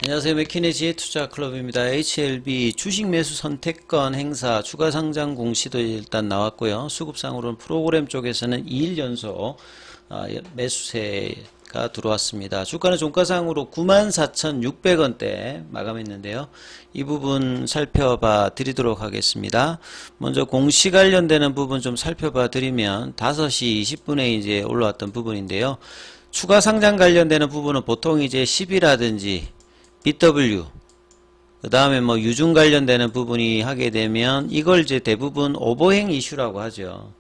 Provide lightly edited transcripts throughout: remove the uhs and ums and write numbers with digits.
안녕하세요. 맥키네 지혜투자클럽입니다. HLB 주식 매수 선택권 행사 추가 상장 공시도 일단 나왔고요. 수급상으로는 프로그램 쪽에서는 2일 연속 매수세가 들어왔습니다. 주가는 종가상으로 94,600원대 마감했는데요. 이 부분 살펴봐 드리도록 하겠습니다. 먼저 공시 관련되는 부분 좀 살펴봐 드리면 5시 20분에 이제 올라왔던 부분인데요. 추가 상장 관련되는 부분은 보통 이제 10이라든지 BW, 그 다음에 뭐 유증 관련되는 부분이 하게 되면 이걸 이제 대부분 오버행 이슈라고 하죠.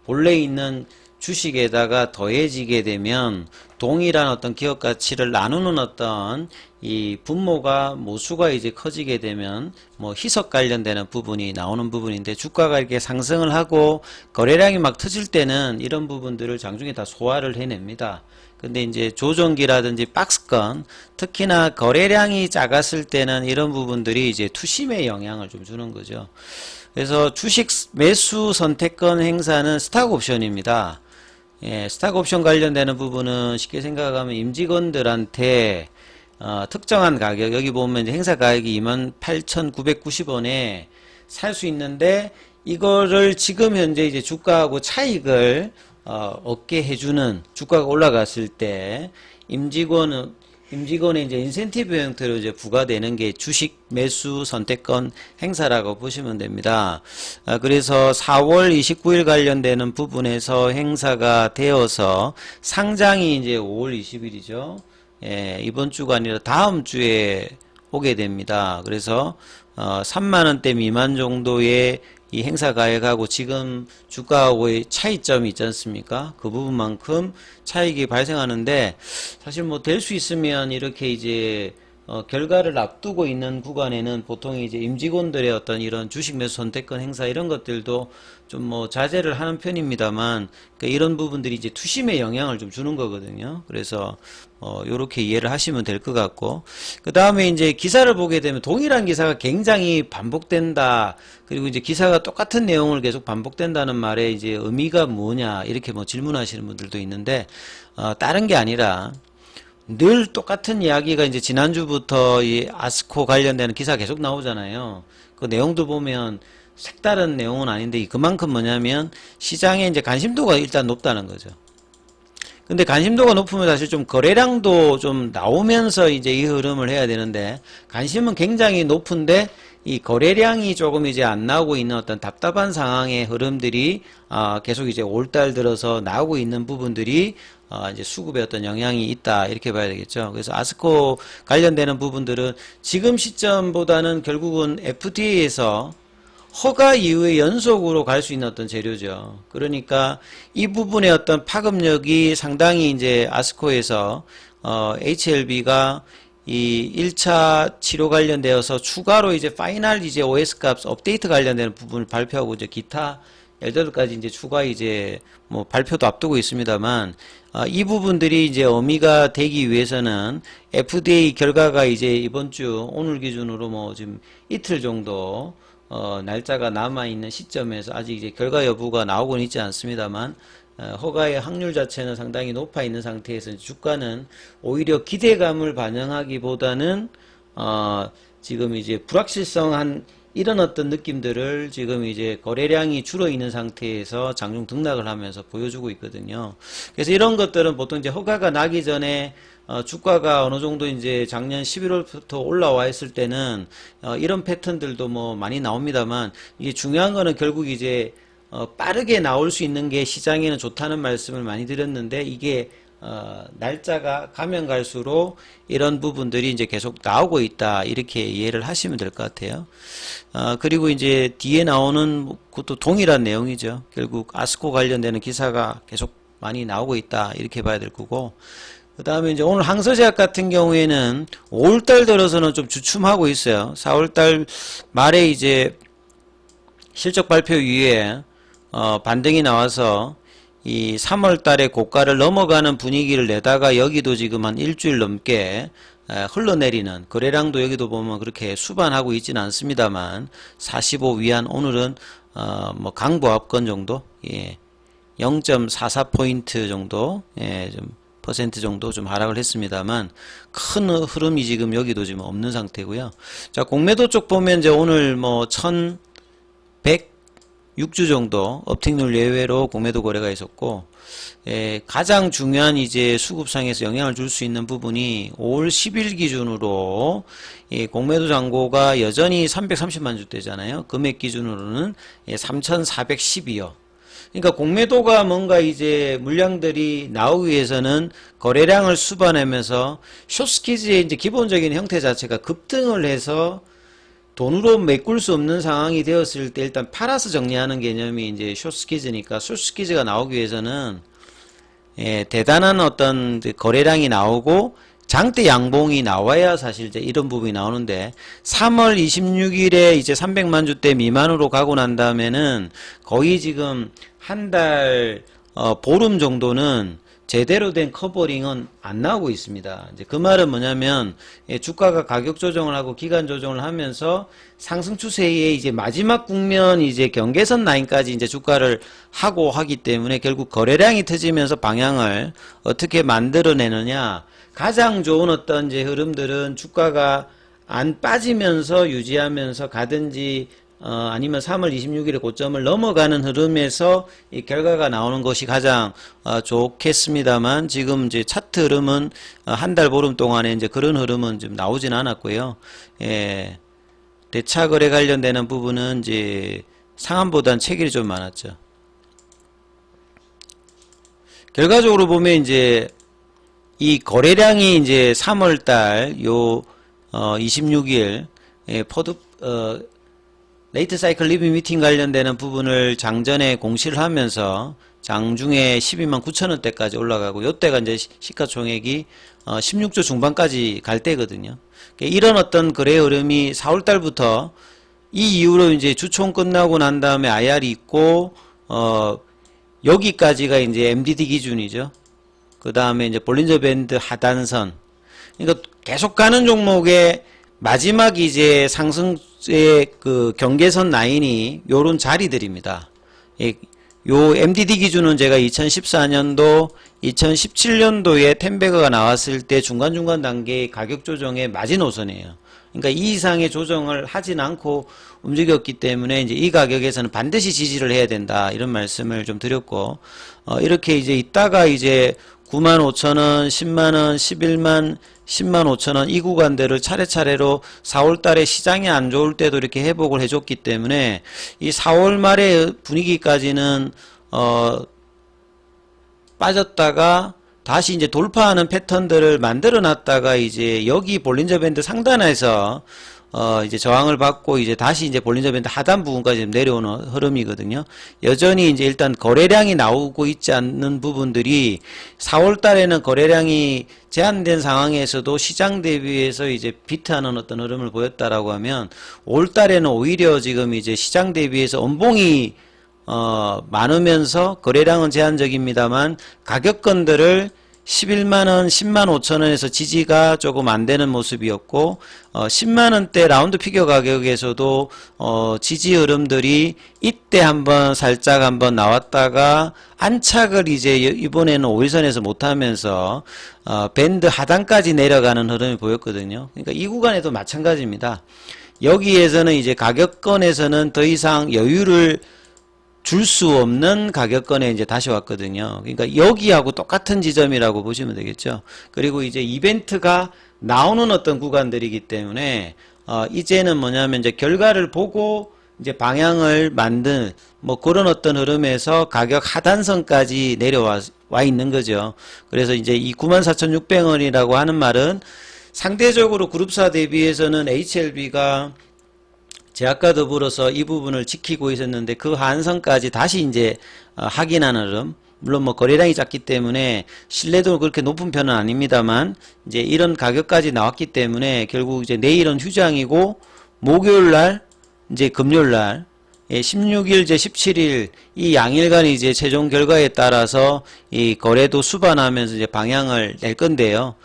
본래 있는 주식에다가 더해지게 되면 동일한 어떤 기업 가치를 나누는 어떤 이 분모가 모수가 이제 커지게 되면 뭐 희석 관련되는 부분이 나오는 부분인데, 주가가 이렇게 상승을 하고 거래량이 막 터질 때는 이런 부분들을 장중에 다 소화를 해냅니다. 근데 이제 조정기라든지 박스권, 특히나 거래량이 작았을 때는 이런 부분들이 이제 투심에 영향을 좀 주는 거죠. 그래서 주식 매수 선택권 행사는 스탁 옵션입니다. 예, 스탁 옵션 관련되는 부분은 쉽게 생각하면 임직원들한테 특정한 가격, 여기 보면 이제 행사 가격이 28,990원에 살 수 있는데, 이거를 지금 현재 이제 주가하고 차익을 얻게 해주는, 주가가 올라갔을 때 임직원의 이제 인센티브 형태로 이제 부과되는 게 주식 매수 선택권 행사라고 보시면 됩니다. 그래서 4월 29일 관련되는 부분에서 행사가 되어서 상장이 이제 5월 20일이죠. 예, 이번 주가 아니라 다음 주에 오게 됩니다. 그래서 3만원대 미만 정도의 이 행사 가액하고 지금 주가하고의 차이점이 있지 않습니까? 그 부분만큼 차익이 발생하는데, 사실 뭐 될 수 있으면 이렇게 이제 결과를 앞두고 있는 구간에는 보통 이제 임직원들의 어떤 이런 주식 매수 선택권 행사 이런 것들도 좀 뭐 자제를 하는 편입니다만, 그러니까 이런 부분들이 이제 투심에 영향을 좀 주는 거거든요. 그래서 요렇게 이해를 하시면 될 것 같고, 그 다음에 이제 기사를 보게 되면 동일한 기사가 굉장히 반복된다. 그리고 이제 기사가 똑같은 내용을 계속 반복된다는 말에 이제 의미가 뭐냐 이렇게 뭐 질문하시는 분들도 있는데, 다른 게 아니라 늘 똑같은 이야기가 이제 지난주부터 이 아스코 관련되는 기사 계속 나오잖아요. 그 내용도 보면 색다른 내용은 아닌데, 그만큼 뭐냐면 시장에 이제 관심도가 일단 높다는 거죠. 근데 관심도가 높으면 사실 좀 거래량도 좀 나오면서 이제 이 흐름을 해야 되는데, 관심은 굉장히 높은데 이 거래량이 조금 이제 안 나오고 있는 어떤 답답한 상황의 흐름들이 계속 이제 올달 들어서 나오고 있는 부분들이 이제 수급에 어떤 영향이 있다 이렇게 봐야 되겠죠. 그래서 아스코 관련되는 부분들은 지금 시점보다는 결국은 FDA에서 허가 이후에 연속으로 갈 수 있는 어떤 재료죠. 그러니까 이 부분의 어떤 파급력이 상당히 이제 아스코에서 HLB가 이 1차 치료 관련되어서 추가로 이제 파이널 이제 OS 값 업데이트 관련되는 부분을 발표하고 이제 기타 18가지 이제 추가 이제 뭐 발표도 앞두고 있습니다만, 이 부분들이 이제 의미가 되기 위해서는 FDA 결과가 이제 이번 주 오늘 기준으로 뭐 지금 이틀 정도 날짜가 남아있는 시점에서 아직 이제 결과 여부가 나오고는 있지 않습니다만, 허가의 확률 자체는 상당히 높아 있는 상태에서 주가는 오히려 기대감을 반영하기보다는 지금 이제 불확실성한 이런 어떤 느낌들을 지금 이제 거래량이 줄어 있는 상태에서 장중 등락을 하면서 보여주고 있거든요. 그래서 이런 것들은 보통 이제 허가가 나기 전에 주가가 어느 정도 이제 작년 11월부터 올라와 있을 때는 이런 패턴들도 뭐 많이 나옵니다만, 이게 중요한 거는 결국 이제 빠르게 나올 수 있는 게 시장에는 좋다는 말씀을 많이 드렸는데, 이게 날짜가 가면 갈수록 이런 부분들이 이제 계속 나오고 있다 이렇게 이해를 하시면 될 것 같아요. 그리고 이제 뒤에 나오는 그것도 동일한 내용이죠. 결국 아스코 관련되는 기사가 계속 많이 나오고 있다 이렇게 봐야 될 거고, 그 다음에 이제 오늘 항서제약 같은 경우에는 5월달 들어서는 좀 주춤하고 있어요. 4월달 말에 이제 실적 발표 이후에 반등이 나와서 이 3월 달에 고가를 넘어가는 분위기를 내다가 여기도 지금 한 일주일 넘게 흘러내리는, 거래량도 여기도 보면 그렇게 수반하고 있지는 않습니다만 45 위안, 오늘은 뭐 강보합권 정도, 예, 0.44포인트 정도 좀 퍼센트 정도 좀 하락을 했습니다만 큰 흐름이 지금 여기도 지금 없는 상태고요. 자, 공매도 쪽 보면 이제 오늘 뭐 1106주 정도 업틱률 예외로 공매도 거래가 있었고, 가장 중요한 이제 수급상에서 영향을 줄 수 있는 부분이 5월 10일 기준으로 공매도 잔고가 여전히 330만 주대잖아요. 금액 기준으로는 3,412여. 그러니까 공매도가 뭔가 이제 물량들이 나오기 위해서는 거래량을 수반하면서 숏스키즈의 이제 기본적인 형태 자체가 급등을 해서 돈으로 메꿀 수 없는 상황이 되었을 때 일단 팔아서 정리하는 개념이 이제 숏스키즈니까, 숏스키즈가 나오기 위해서는 대단한 어떤 거래량이 나오고 장대 양봉이 나와야 사실 이제 이런 부분이 나오는데, 3월 26일에 이제 300만 주대 미만으로 가고 난 다음에는 거의 지금 한 달 보름 정도는 제대로 된 커버링은 안 나오고 있습니다. 이제 그 말은 뭐냐면, 주가가 가격 조정을 하고 기간 조정을 하면서 상승 추세의 이제 마지막 국면, 이제 경계선 라인까지 이제 주가를 하고 하기 때문에 결국 거래량이 터지면서 방향을 어떻게 만들어내느냐. 가장 좋은 어떤 이제 흐름들은 주가가 안 빠지면서 유지하면서 가든지, 아니면 3월 26일에 고점을 넘어가는 흐름에서 이 결과가 나오는 것이 가장 좋겠습니다만, 지금 이제 차트 흐름은 한 달 보름 동안에 이제 그런 흐름은 좀 나오진 않았고요. 대차 거래 관련되는 부분은 이제 상한보단 체결이 좀 많았죠. 결과적으로 보면 이제 이 거래량이 이제 3월달 26일 레이트 사이클 리뷰 미팅 관련되는 부분을 장전에 공시를 하면서 장중에 12만 9천 원대까지 올라가고, 요때가 이제 시가총액이 16조 중반까지 갈 때거든요. 이런 어떤 거래 흐름이 4월달부터 이 이후로 이제 주총 끝나고 난 다음에 IR이 있고, 여기까지가 이제 MDD 기준이죠. 그 다음에 이제 볼린저 밴드 하단선. 그러니까 계속 가는 종목의 마지막 이제 상승의 그 경계선 라인이 요런 자리들입니다. 요 MDD 기준은 제가 2014년도, 2017년도에 텐베거가 나왔을 때 중간중간 단계의 가격 조정의 마지노선이에요. 그러니까 이 이상의 조정을 하진 않고 움직였기 때문에 이제 이 가격에서는 반드시 지지를 해야 된다, 이런 말씀을 좀 드렸고, 이렇게 이제 있다가 이제 95,000원, 10만원, 11만, 10만 5천원 이 구간대를 차례차례로 4월 달에 시장이 안 좋을 때도 이렇게 회복을 해줬기 때문에 이 4월 말의 분위기까지는 빠졌다가 다시 이제 돌파하는 패턴들을 만들어 놨다가 이제 여기 볼린저 밴드 상단에서 이제 저항을 받고 이제 다시 이제 볼린저 밴드 하단 부분까지 내려오는 흐름이거든요. 여전히 이제 일단 거래량이 나오고 있지 않는 부분들이 4월 달에는 거래량이 제한된 상황에서도 시장 대비해서 이제 비트하는 어떤 흐름을 보였다라고 하면, 5월 달에는 오히려 지금 이제 시장 대비해서 엄봉이 많으면서 거래량은 제한적입니다만 가격권들을 11만원, 10만 5천원에서 지지가 조금 안 되는 모습이었고, 10만원대 라운드 피겨 가격에서도, 지지 흐름들이 이때 한번 살짝 한번 나왔다가 안착을 이제 이번에는 5일선에서 못하면서, 밴드 하단까지 내려가는 흐름이 보였거든요. 그러니까 이 구간에도 마찬가지입니다. 여기에서는 이제 가격권에서는 더 이상 여유를 줄 수 없는 가격권에 이제 다시 왔거든요. 그러니까 여기하고 똑같은 지점이라고 보시면 되겠죠. 그리고 이제 이벤트가 나오는 어떤 구간들이기 때문에 이제는 뭐냐면 이제 결과를 보고 이제 방향을 만든 뭐 그런 어떤 흐름에서 가격 하단선까지 내려와 있는 거죠. 그래서 이제 이 94,600원이라고 하는 말은 상대적으로 그룹사 대비해서는 HLB가 제약과 더불어서 이 부분을 지키고 있었는데 그 한선까지 다시 이제 확인하는 흐름. 물론 뭐 거래량이 작기 때문에 신뢰도 그렇게 높은 편은 아닙니다만 이제 이런 가격까지 나왔기 때문에 결국 이제 내일은 휴장이고 목요일 날 이제 금요일 날 16일 제 17일 이 양일간이 이제 최종 결과에 따라서 이 거래도 수반하면서 이제 방향을 낼 건데요.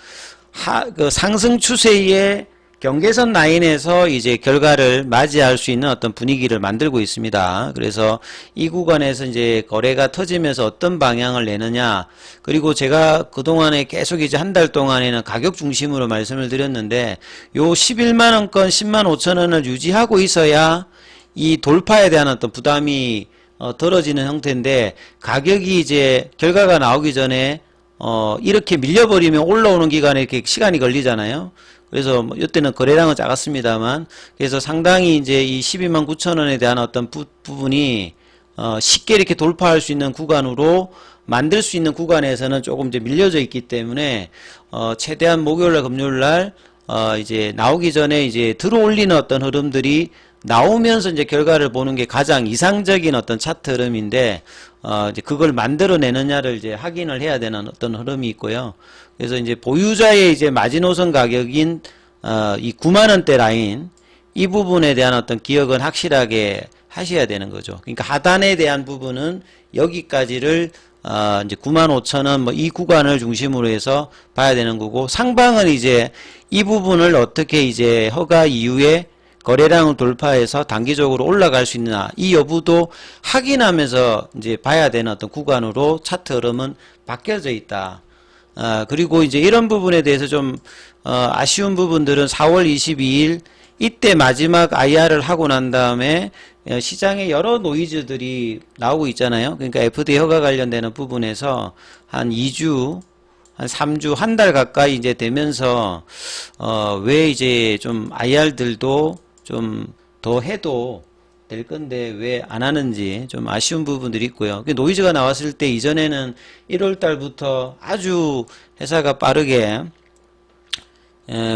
그 상승 추세의 경계선 라인에서 이제 결과를 맞이할 수 있는 어떤 분위기를 만들고 있습니다. 그래서 이 구간에서 이제 거래가 터지면서 어떤 방향을 내느냐, 그리고 제가 그동안에 계속 이제 한 달 동안에는 가격 중심으로 말씀을 드렸는데, 요 11만원권 10만 5천원을 유지하고 있어야 이 돌파에 대한 어떤 부담이 덜어지는 형태인데, 가격이 이제 결과가 나오기 전에 이렇게 밀려버리면 올라오는 기간에 이렇게 시간이 걸리잖아요. 그래서 뭐 이때는 거래량은 작았습니다만, 그래서 상당히 이제 이 12만 9천 원에 대한 어떤 부분이 쉽게 이렇게 돌파할 수 있는 구간으로 만들 수 있는 구간에서는 조금 이제 밀려져 있기 때문에 최대한 목요일날 금요일날 이제 나오기 전에 이제 들어올리는 어떤 흐름들이 나오면서 이제 결과를 보는 게 가장 이상적인 어떤 차트 흐름인데, 이제 그걸 만들어내느냐를 이제 확인을 해야 되는 어떤 흐름이 있고요. 그래서 이제 보유자의 이제 마지노선 가격인, 이 9만원대 라인, 이 부분에 대한 어떤 기억은 확실하게 하셔야 되는 거죠. 그러니까 하단에 대한 부분은 여기까지를 이제 95,000원 뭐 이 구간을 중심으로 해서 봐야 되는 거고, 상방은 이제 이 부분을 어떻게 이제 허가 이후에 거래량을 돌파해서 단기적으로 올라갈 수 있느냐, 이 여부도 확인하면서 이제 봐야 되는 어떤 구간으로 차트 흐름은 바뀌어져 있다. 그리고 이제 이런 부분에 대해서 좀 아쉬운 부분들은 4월 22일 이때 마지막 IR을 하고 난 다음에 시장에 여러 노이즈들이 나오고 있잖아요. 그러니까 FDA 허가 관련되는 부분에서 한 2주, 한 3주, 한 달 가까이 이제 되면서 왜 이제 좀 IR들도 좀 더 해도 될 건데 왜 안 하는지 좀 아쉬운 부분들이 있고요. 노이즈가 나왔을 때 이전에는 1월 달부터 아주 회사가 빠르게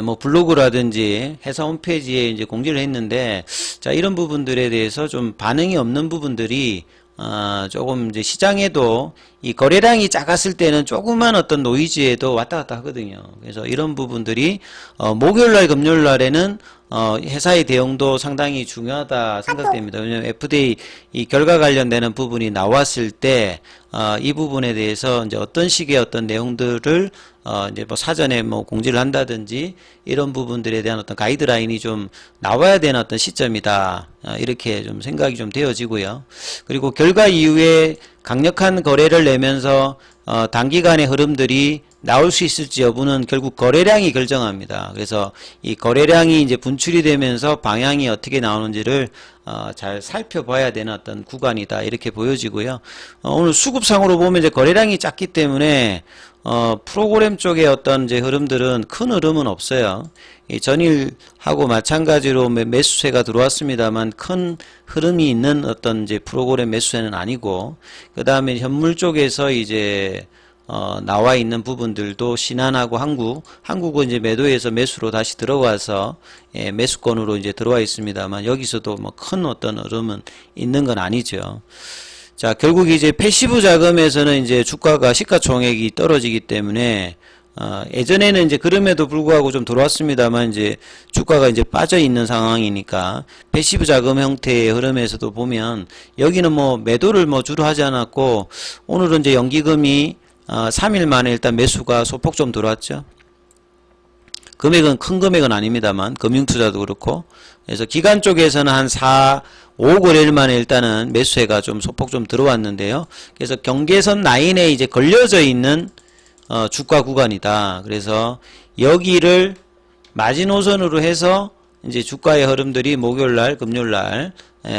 뭐 블로그라든지 회사 홈페이지에 이제 공지를 했는데, 자, 이런 부분들에 대해서 좀 반응이 없는 부분들이 조금 이제 시장에도 이 거래량이 작았을 때는 조그만 어떤 노이즈에도 왔다 갔다 하거든요. 그래서 이런 부분들이 목요일날 금요일날에는 회사의 대응도 상당히 중요하다 생각됩니다. 왜냐하면 FDA 이 결과 관련되는 부분이 나왔을 때 이 부분에 대해서 이제 어떤 식의 어떤 내용들을 이제 뭐 사전에 뭐 공지를 한다든지 이런 부분들에 대한 어떤 가이드라인이 좀 나와야 되는 어떤 시점이다. 이렇게 좀 생각이 좀 되어지고요. 그리고 결과 이후에 강력한 거래를 내면서 단기간의 흐름들이 나올 수 있을지 여부는 결국 거래량이 결정합니다. 그래서 이 거래량이 이제 분출이 되면서 방향이 어떻게 나오는지를 잘 살펴봐야 되는 어떤 구간이다, 이렇게 보여지고요. 오늘 수급상으로 보면 이제 거래량이 작기 때문에 프로그램 쪽의 어떤 이제 흐름들은 큰 흐름은 없어요. 이 전일하고 마찬가지로 매수세가 들어왔습니다만 큰 흐름이 있는 어떤 이제 프로그램 매수세는 아니고, 그 다음에 현물 쪽에서 이제 나와 있는 부분들도 신한하고 한국은 이제 매도해서 매수로 다시 들어가서 매수권으로 이제 들어와 있습니다만, 여기서도 뭐 큰 어떤 흐름은 있는 건 아니죠. 자, 결국 이제 패시브 자금에서는 이제 주가가 시가총액이 떨어지기 때문에 예전에는 이제 그럼에도 불구하고 좀 들어왔습니다만, 이제 주가가 이제 빠져 있는 상황이니까 패시브 자금 형태의 흐름에서도 보면 여기는 뭐 매도를 뭐 주로 하지 않았고, 오늘은 이제 연기금이 3일 만에 일단 매수가 소폭 좀 들어왔죠. 금액은 큰 금액은 아닙니다만, 금융투자도 그렇고. 그래서 기관 쪽에서는 한 5거래일 만에 일단은 매수세가 좀 소폭 좀 들어왔는데요. 그래서 경계선 라인에 이제 걸려져 있는 주가 구간이다. 그래서 여기를 마지노선으로 해서 이제 주가의 흐름들이 목요일날, 금요일날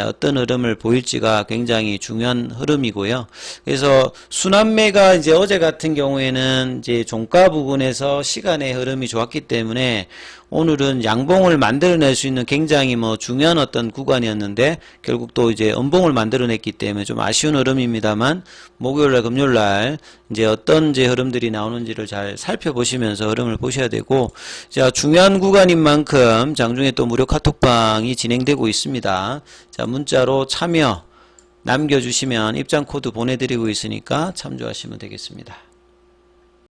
어떤 흐름을 보일지가 굉장히 중요한 흐름이고요. 그래서 순환매가 이제 어제 같은 경우에는 이제 종가 부분에서 시간의 흐름이 좋았기 때문에 오늘은 양봉을 만들어낼 수 있는 굉장히 뭐 중요한 어떤 구간이었는데, 결국 또 이제 음봉을 만들어냈기 때문에 좀 아쉬운 흐름입니다만, 목요일날, 금요일날 이제 어떤 이제 흐름들이 나오는지를 잘 살펴보시면서 흐름을 보셔야 되고, 자, 중요한 구간인 만큼 장중에 또 무료 카톡방이 진행되고 있습니다. 자, 문자로 참여 남겨주시면 입장 코드 보내드리고 있으니까 참조하시면 되겠습니다.